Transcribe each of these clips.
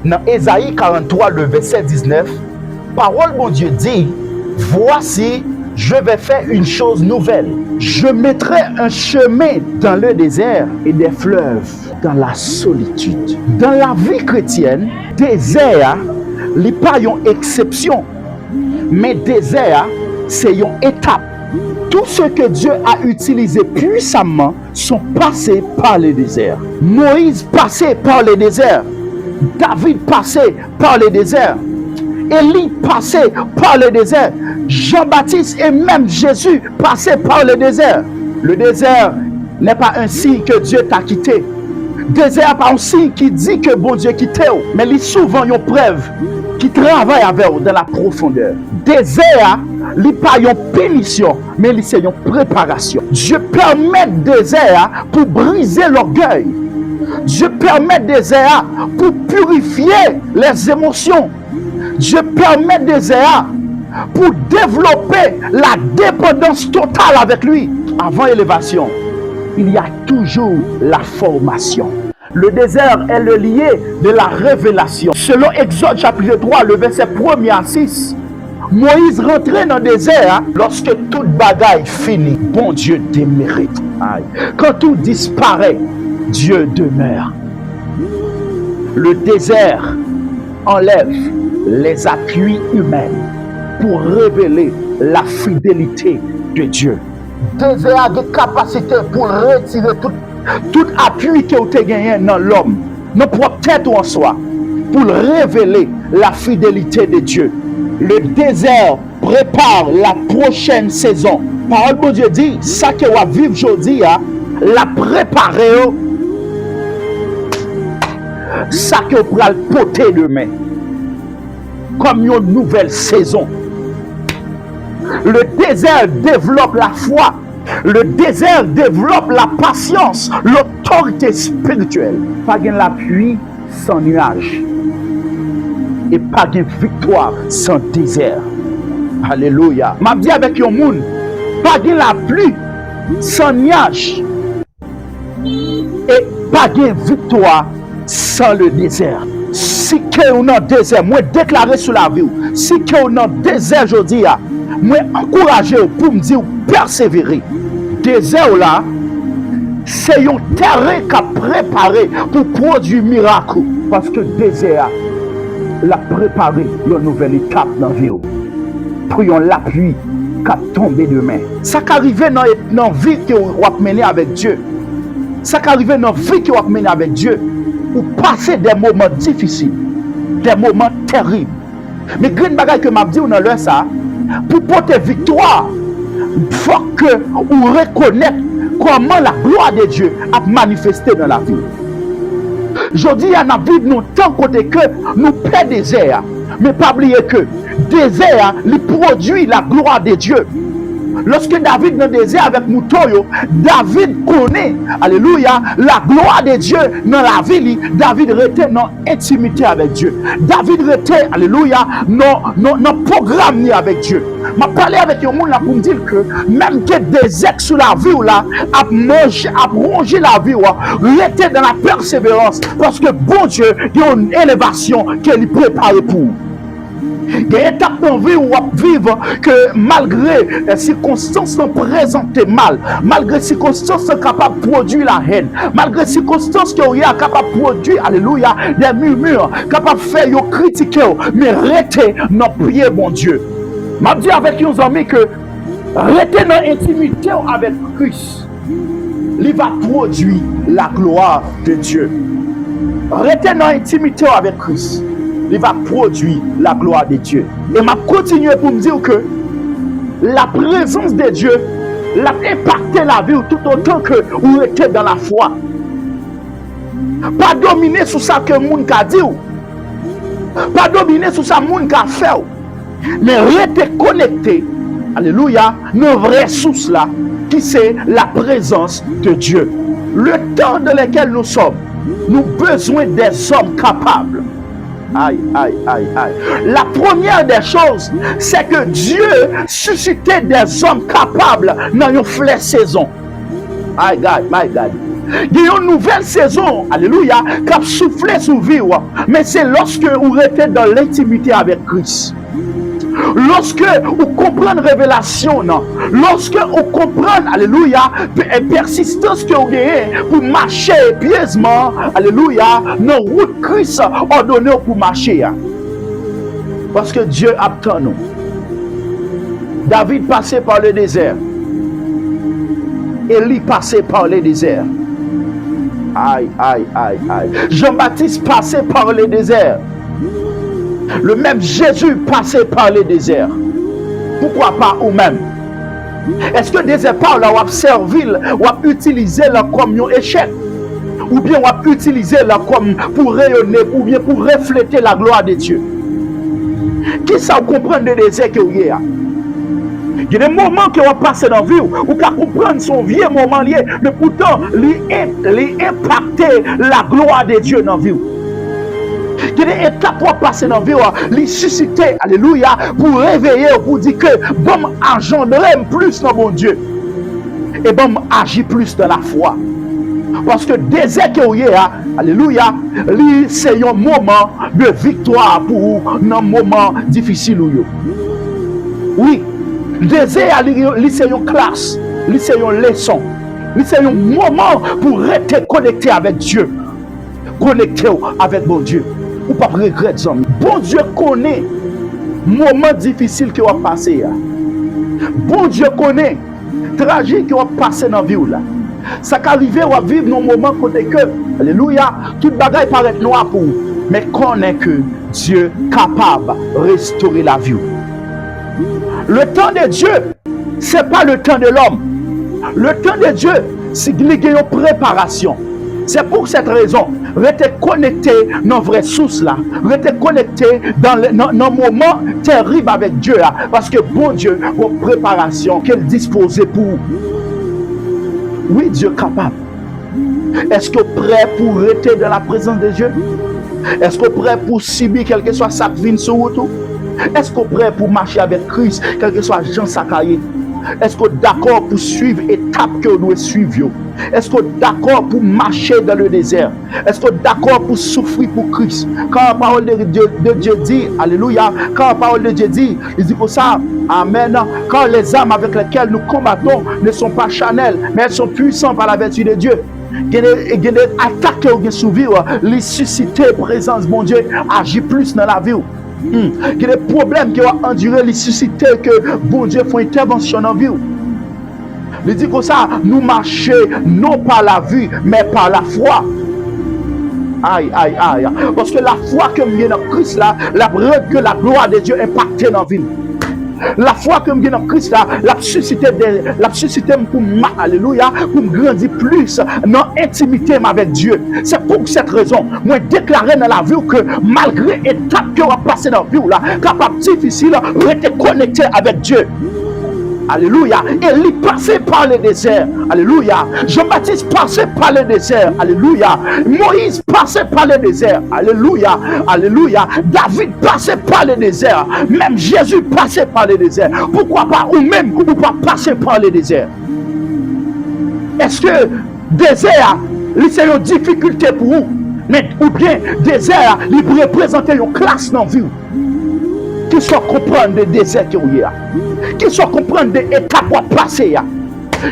Dans Ésaïe 43, le verset 19, parole mon Dieu dit, voici, je vais faire une chose nouvelle. Je mettrai un chemin dans le désert et des fleuves dans la solitude. Dans la vie chrétienne, désert n'est pas une exception, mais désert, c'est une étape. Tout ce que Dieu a utilisé puissamment sont passés par le désert. Moïse passait par le désert. David passait par le désert. Élie passait par le désert. Jean-Baptiste et même Jésus passaient par le désert. Le désert n'est pas un signe que Dieu t'a quitté. Le désert n'est pas un signe qui dit que bon Dieu quitté. Mais il y a souvent une preuve qui travaille avec vous dans la profondeur. Désert n'est pas une punition, mais c'est une préparation. Dieu permet le désert pour briser l'orgueil. Dieu permet le désert pour purifier les émotions. Dieu permet le désert pour développer la dépendance totale avec lui. Avant l'élévation, il y a toujours la formation. Le désert est le lié de la révélation. Selon Exode chapitre 3, le verset 1er à 6, Moïse rentrait dans le désert lorsque toute bagaille finit. Bon Dieu démérite. Quand tout disparaît, Dieu demeure. Le désert enlève les appuis humains pour révéler la fidélité de Dieu. Le désert a des capacités pour retirer tout appui que vous avez gagné dans l'homme, dans propre tête ou en soi, pour révéler la fidélité de Dieu. Le désert prépare la prochaine saison. Parole de Dieu dit, ça que vous vivez aujourd'hui, la préparer, ça que vous allez porter demain, comme une nouvelle saison. Le désert développe la foi. Le désert développe la patience, l'autorité spirituelle. Pas de l'appui sans nuage. Et pas de victoire sans désert. Alléluia. M'a dit avec un monde, pas de la pluie sans nuage. Et pas de victoire sans le désert. Si que vous dans le désert, moi déclarer sur la vie, si que vous dans le désert aujourd'hui, moi encourager pour me dire persévérer. Désert là, c'est un terrain qui a préparé pour produire miracle. Parce que désert l'a préparé une nouvelle étape dans la vie. Pour l'appui qui a tombé demain. Ça qui arrive dans la vie que vous avez mené avec Dieu. Ça qui arrive dans la vie que vous avez mené avec Dieu. Vous passez des moments difficiles, des moments terribles. Mais grande bagaille que m'a dit dans l'heure ça, pour porter victoire, il faut que vous reconnaissez comment la gloire de Dieu a manifesté dans la vie. Je dis à la vie, nous tant côté que nous perdons désert, mais pas oublier que désert il produit la gloire de Dieu. Lorsque David dans le désert avec Moutoyo, David connaît, alléluia, la gloire de Dieu dans la vie. David était dans l'intimité avec Dieu. David était, alléluia, dans le programme avec Dieu. Je parlé avec un monde pour me dire que même que des ex sous la vie, à ronger la vie, était dans la persévérance. Parce que bon Dieu, il y a une élévation qu'il prépare pour. Il y a une étape dans la vie où on vivre que malgré les circonstances sont présentées mal, malgré les circonstances sont capables de produire la haine, malgré les circonstances qui sont capables de produire, alléluia, des murmures, capables de faire critiquer, mais restez dans le prier, mon Dieu. Je dis avec nos amis que restez dans l'intimité avec Christ, il va produire la gloire de Dieu. Restez dans l'intimité avec Christ. Il va produire la gloire de Dieu. Et je continue pour me dire que la présence de Dieu l'a impacté la vie tout autant que vous étiez dans la foi. Pas dominer sur ça que le monde a dit. Pas dominer sur ça que le monde a fait. Mais rester connecté, alléluia, nos vraies sources là, qui c'est la présence de Dieu. Le temps dans lequel nous sommes, nous avons besoin des hommes capables. Aïe, aïe, aïe, aïe. La première des choses, c'est que Dieu suscitait des hommes capables dans une flèche saison. My God, my God. Il y a une nouvelle saison, alléluia, qui a soufflé sur vie. Mais c'est lorsque vous êtes dans l'intimité avec Christ. Lorsque vous comprenez la révélation, lorsque vous comprenez, alléluia, la persistance que vous avez pour marcher pieusement, alléluia, dans la route Christ ordonné pour marcher. Parce que Dieu attend nous. David passait par le désert. Élie passait par le désert. Aïe, aïe, aïe, aïe. Jean-Baptiste passait par le désert. Le même Jésus passait par le désert. Pourquoi pas vous-même? Est-ce que le désert par là, vous servi, vous utilisé là comme un échec? Ou bien vous utilisé là comme pour rayonner, ou bien pour refléter la gloire de Dieu? Qui ça vous comprend le désert que vous avez? Il y a des moments que vous passez dans la vie, vous pouvez comprendre son vieux moment lié, mais pourtant, il impacter la gloire de Dieu dans la vie. Il y a des étapes pour passer dans la vie, les susciter, alléluia, pour réveiller, pour dire que bon, engendrer plus dans mon Dieu. Et bon, agir plus dans la foi. Parce que désert que vous avez, alléluia, c'est un moment de victoire pour vous dans un moment difficile. Oui. Désert, c'est une classe, c'est une leçon, c'est un moment pour rester connecté avec Dieu, connecté avec mon Dieu. Ou pas regretter. Bon Dieu connaît le moment difficile que vous passez. Bon Dieu connaît le tragique que vous passez dans la vie. Ça qu'arrive à vivre dans un moment côté que, alléluia, toute bagaille paraît noire pour vous. Mais connaît que Dieu est capable de restaurer la vie. Le temps de Dieu, ce n'est pas le temps de l'homme. Le temps de Dieu, c'est qu'il y a une préparation. C'est pour cette raison, restez connecté dans la vraie source là. Restez connecté dans le moment terrible avec Dieu là. Parce que bon Dieu, une préparation qu'elle dispose pour vous. Oui, Dieu est capable. Est-ce que vous êtes prêt pour rester dans la présence de Dieu? Est-ce que vous êtes prêt pour subir quel que soit sa vie sur vous? Est-ce que vous êtes prêt pour marcher avec Christ, quel que soit Jean Sakaye? Est-ce que vous êtes d'accord pour suivre l'étape que vous devez suivre? Est-ce que vous êtes d'accord pour marcher dans le désert? Est-ce que vous êtes d'accord pour souffrir pour Christ? Quand la parole de Dieu dit, alléluia, quand la parole de Dieu dit, il dit pour ça, amen, quand les armes avec lesquelles nous combattons ne sont pas charnelles, mais elles sont puissantes par la vertu de Dieu. Il y a des attaques que vous avez souvent, les susciter, présence, mon Dieu, agit plus dans la vie. Il y a des problèmes qui vont endurer, les susciter, que bon Dieu fait intervention dans la vie. Il dit comme ça, nous marchons non par la vue, mais par la foi. Aïe, aïe, aïe. Parce que la foi que nous avons dans Christ, là, la preuve que la gloire de Dieu impacte dans la vie. La foi que nous avons dans Christ, là, la suscité pour alléluia, pour grandir plus dans l'intimité avec Dieu. C'est pour cette raison, moi déclarer dans la vie que malgré l'étape que va passer dans la vie, là, capable difficile, rester connecté avec Dieu. Alléluia. Élie passait par le désert. Alléluia. Jean-Baptiste passait par le désert. Alléluia. Moïse passait par le désert. Alléluia. Alléluia. David passait par le désert. Même Jésus passait par le désert. Pourquoi pas ou même vous ne pouvez pas passer par le désert? Est-ce que désert, c'est une difficulté pour vous? Mais ou bien désert, il peut représenter une classe dans la vie. Qui soit comprendre des déserts que vous avez, qui soit comprendre des étapes à passer,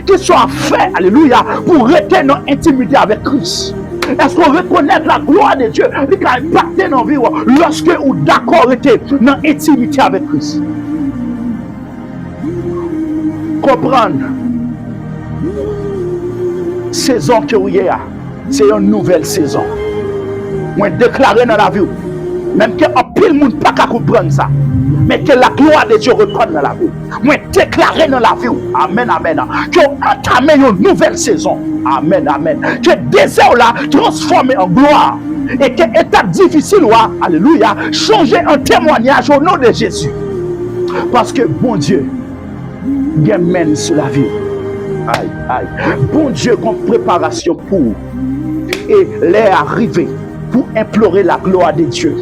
qui soit fait, alléluia, pour rester dans l'intimité avec Christ. Est-ce qu'on reconnaît la gloire de Dieu qui a impacté dans la vie lorsque vous d'accord été dans l'intimité avec Christ? Comprendre, saison que vous avez, c'est une nouvelle saison. Moi, déclarer dans la vie, même que un pile monde pas qu'à comprendre ça, mais que la gloire de Dieu reprenne dans la vie. Moi déclarer dans la vie, amen, amen, que entamer une nouvelle saison, amen, amen, que désert là transformé en gloire et que étape difficile là, alléluia, changer en témoignage au nom de Jésus. Parce que bon Dieu, bien mène sur la vie. Aïe, aïe, bon Dieu, comme préparation pour et les arriver pour implorer la gloire de Dieu.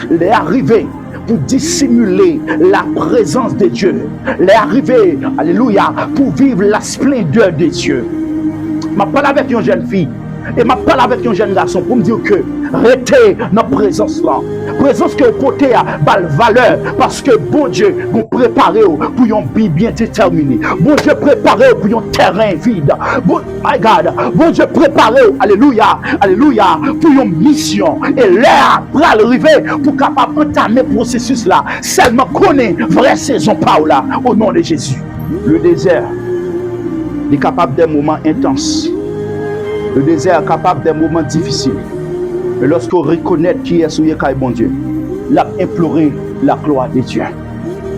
Les arriver pour dissimuler la présence de Dieu. Les arriver, alléluia, pour vivre la splendeur de Dieu. Je parle avec une jeune fille Et ma parle avec un jeune garçon pour me dire que restez dans la présence là. Présence que vous portez à valeur. Parce que bon Dieu, vous préparez pour un but bien déterminé. Bon Dieu, préparez pour un terrain vide. Bon, my God, bon Dieu, préparez, alléluia, alléluia, pour une mission. Et l'air va arriver pour capable entamer le processus là. Seulement connaît vraie saison par là, au nom de Jésus. Le désert est capable d'un moment intense. Le désert est capable d'un moment difficile. Mais lorsqu'on reconnaît qui est souillé par bon Dieu, l'a imploré la gloire de Dieu.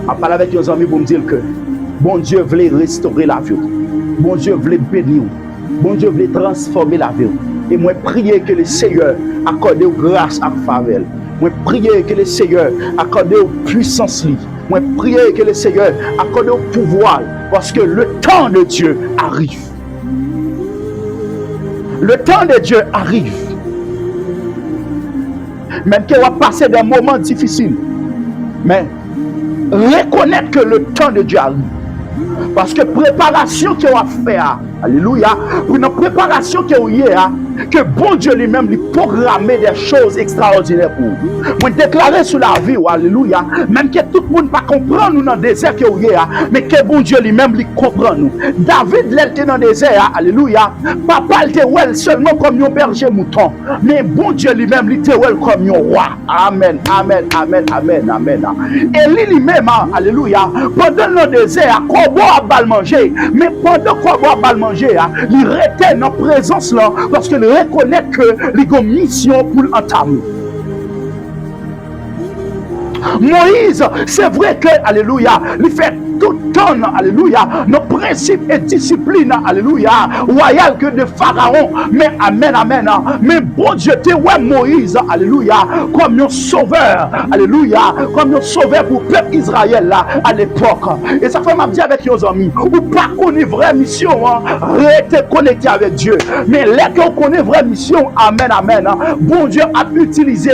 Je parle avec nos amis pour me dire que bon Dieu voulait restaurer la vie. Bon Dieu voulait bénir. Bon Dieu voulait transformer la vie. Et moi, prier que le Seigneur accorde grâce à faveur. Moi, prier que le Seigneur accorde puissance. Moi, prier que le Seigneur accorde pouvoir. Parce que le temps de Dieu arrive. Le temps de Dieu arrive. Même qu'il va passer des moments difficiles. Mais reconnaître que le temps de Dieu arrive. Parce que préparation qu'il va faire, alléluia, pour une préparation qu'il va que bon Dieu lui-même lui programmer des choses extraordinaires pour vous. Moi déclarer sur la vie, alléluia, même que tout le monde ne pas comprendre nous dans le désert que vous mais que bon Dieu lui-même lui comprend nous. David l'était dans le désert, alléluia, papa était seulement comme un berger mouton, mais bon Dieu lui-même lui était comme un roi. Amen, amen, amen, amen, amen. Et lui-même, alléluia, pendant le désert, Kobo a bal manger, mais pendant Kobo a bal manger, il était dans la présence là, parce que reconnaître que les mission pour l'entamer. Moïse, c'est vrai que, alléluia, il fait tout temps, alléluia, nos principes et disciplines, alléluia, royales que de Pharaon, mais amen, amen, mais bon Dieu, tu es Moïse, alléluia, comme un sauveur, alléluia, comme un sauveur pour le peuple Israël là, à l'époque. Et ça fait m'a dit avec nos amis, ou pas connaître vraie mission, restez connecté avec Dieu, mais là qu'on connaît vraie mission, amen, amen, bon Dieu a utilisé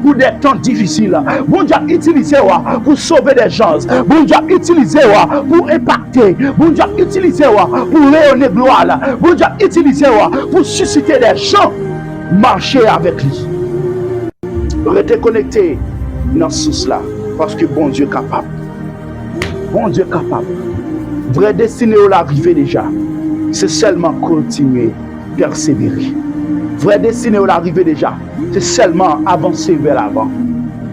pour des temps difficiles, bon Dieu a utilisé pour sauver des gens, bon Dieu a utilisé pour impacter, bon Dieu a utilisé pour rayonner gloire, bon Dieu a utilisé pour susciter des gens, marcher avec lui. Restez connecté dans ce sens-là, parce que bon Dieu est capable. Bon Dieu est capable. Vraie destinée où l'arrivée déjà, c'est seulement continuer, persévérer. Vraie destinée où l'arrivée déjà, c'est seulement avancer vers l'avant.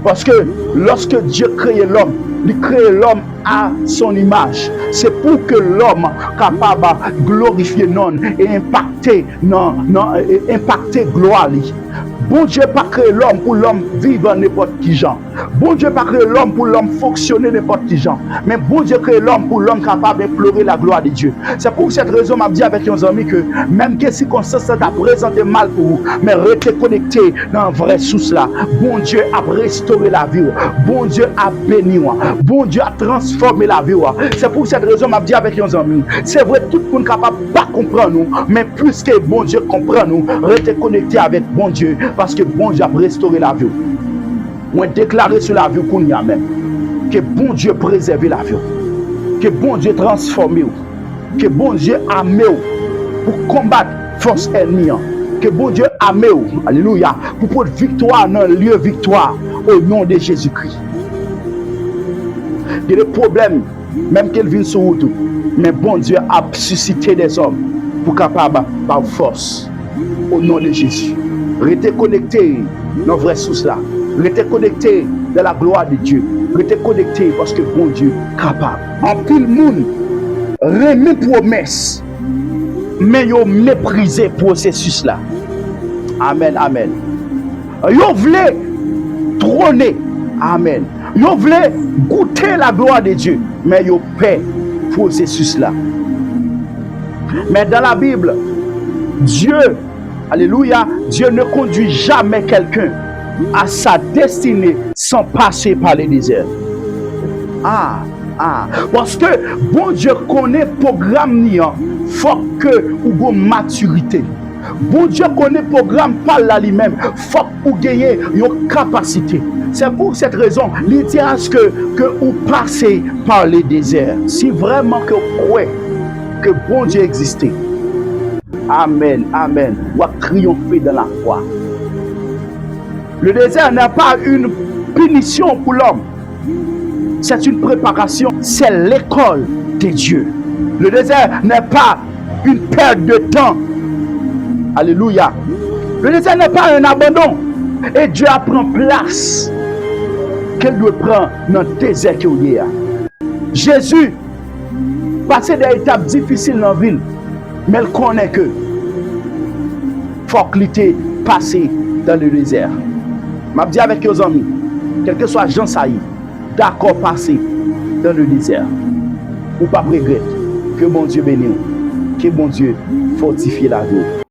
Parce que lorsque Dieu crée l'homme, il crée l'homme à son image. C'est pour que l'homme capable de glorifier non et impacter non, impacter gloire. Bon Dieu pas créé l'homme pour l'homme vivre n'importe qui genre. Bon Dieu pas créé l'homme pour l'homme fonctionner n'importe qui genre. Mais bon Dieu créé l'homme pour l'homme capable d'implorer la gloire de Dieu. C'est pour cette raison m'a dit avec nos amis que même que circonstances t'a présenté mal pour vous, mais restez connecté dans vrai source là. Bon Dieu a restauré la vie. Bon Dieu a béni. Bon Dieu a transformé la vie. C'est pour cette raison m'a dit avec nos amis. C'est vrai tout le monde capable pas comprendre nous, mais plus que bon Dieu comprend nous, restez connecté avec bon Dieu. Parce que bon Dieu a restauré la vie. On déclaré sur la vie qu'on y a même. Que bon Dieu préserve la vie. Que bon Dieu transforme. Que bon Dieu aime pour combattre force ennemie. Que bon Dieu aime. Alléluia. Pour prendre victoire dans le lieu victoire. Au nom de Jésus-Christ. Il y a des problèmes. Même qu'elle vient sur route. Mais bon Dieu a suscité des hommes. Pour capable par force. Au nom de Jésus. Restez connecté dans vraie source là. Restez connecté dans la gloire de Dieu. Restez connecté parce que bon Dieu est capable. En pile monde remet promesse, mais yo méprisé processus là. Amen, amen. Yo voulez trôner. Amen. Yo voulez goûter la gloire de Dieu, mais yo paie processus là. Mais dans la Bible, Dieu, alléluia, Dieu ne conduit jamais quelqu'un à sa destinée sans passer par les déserts. Parce que bon Dieu connaît le programme niant, faut que ou une maturité. Bon Dieu connaît le programme par là lui-même, faut ou gagner une capacité. C'est pour cette raison, il dit à ce que vous passez par les déserts. Si vraiment que vous croyez que bon Dieu existait, Amen, amen. On va triompher dans la foi. Le désert n'est pas une punition pour l'homme. C'est une préparation. C'est l'école de Dieu. Le désert n'est pas une perte de temps. Alléluia. Le désert n'est pas un abandon. Et Dieu a pris place qu'elle doit prendre dans le désert qu'il y a. Jésus passait des étapes difficiles dans la ville, mais il connaît que faut qu'il était passé dans le désert. Je dis avec vos amis, quel que soit Jean Saïd, d'accord passer dans le désert. Ou pas regretter. Que bon Dieu bénisse. Que bon Dieu fortifie la vie.